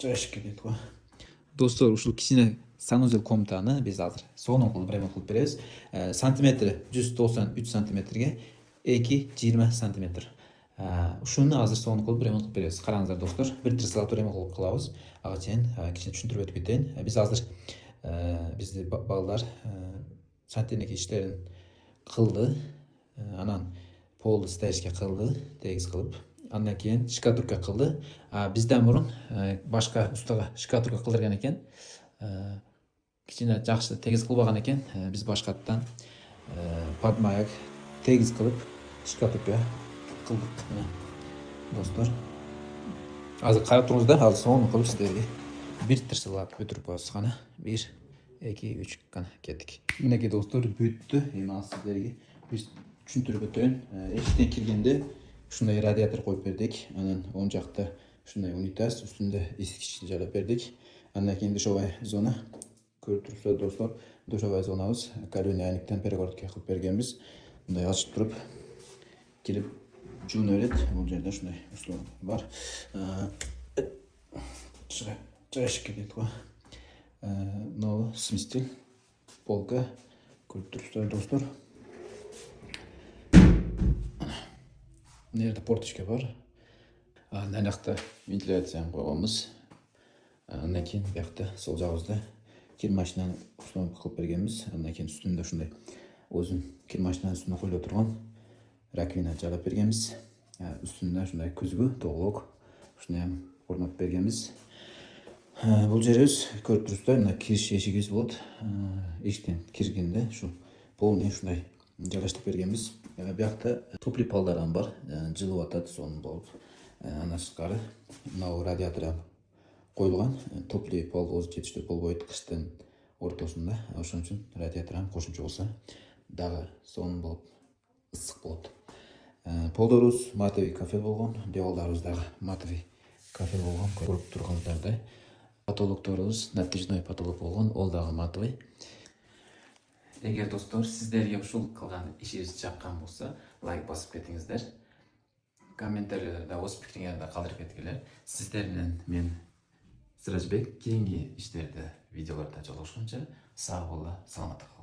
жайшыкке дейт го. Достор, ушул кичине санузел комнатаны биз азыр сонун кылып ремонт кылып беребиз. Сантиметри 193 сантиметрге 220 сантиметр. Ушуну азыр сонун кылып ремонт кылып беребиз. Караңыздар достор, бир тырсылатуу ремонт кылып кылабыз. Ага чейин кичине түшүндүрүп өтүп кетейин. Биз азыр бизди балдар сантехника иштерин кылды. Анан пол стейшке кылды, тегиз кылып. Андан кийин штукатурка кылды. Бизден мурун башка устага штукатурка кылдырган экен. Кичине жакшы тегиз кылбаган экен. Биз башкаттан подмаяк тегиз кылып штукатурка кылдык. Достор, азыр карап туруңуздар, азыр сонун кылып сиздерге бир тырсылап өтүрүп коебуз. Кана 1 2 3 кана кеттик. Мынакей достор, бүттү. Эми азыр сиздерге бир түшүндүрүп өтөйүн. Эшиктен киргенде ушундай радиатор коюп бердик. Анан оң жакта ушундай унитаз, үстүндө эскич жалап бердик. Андан кийин душевая зона. Көрүп турупсуздар достор, душевая зонабыз калюний айныктан перегородка кылып бергенбиз. Мындай ачып туруп кирип жууна берет. Бул жерде ушундай условия бар. Жайшыкке дейт го. Мынау сместитель, полка. Көрүп турупсуздар достор. Мына жерде порточка бар. Мына жакта вентиляцияны койгонбуз. Андан кийин бuyakta сол жагыбызда кир машинаны установка кылып бергенбиз. Андан кийин үстүндө ушундай өзүн кир машинанын үстүнө коюла турган раковина жалап бергенбиз. Үстүндө ушундай күзгү, тоголок ушуну ham орнотуп бергенбиз. Бул жерибиз көрүп турупсуздар, мына кириш эшигибиз болот. Эшиктен киргенде ушу полный ушундай жалаштырып бергенбиз. Бuyakта топли полдардан бар, жылып атат, сонун болуп. Андан тышкары мына радиатор коюлган. Топли пол өзү жетиштүү болбойт кыштын ортосунда. Ошон үчүн радиатор кошумча болсо дагы сонун болуп, ысык болот. Полдорубуз матовый кафе болгон, дебалдарыбыз дагы матовый кафе болгон. Көрүп тургандардай. Потолокторубуз натяжной потолок болгон, ол дагы матовый. Эгер достор сиздерге ушул кылган ишибиз жаккан болсо, лайк басып кетиңиздер. Комментарийлерде өз пикириңерди калтырып кеткилер. Сиздер менен мен Сыражбек, кийинки иштерде, видеолордо жолугушканча сак боло, саламатта калыңыздар.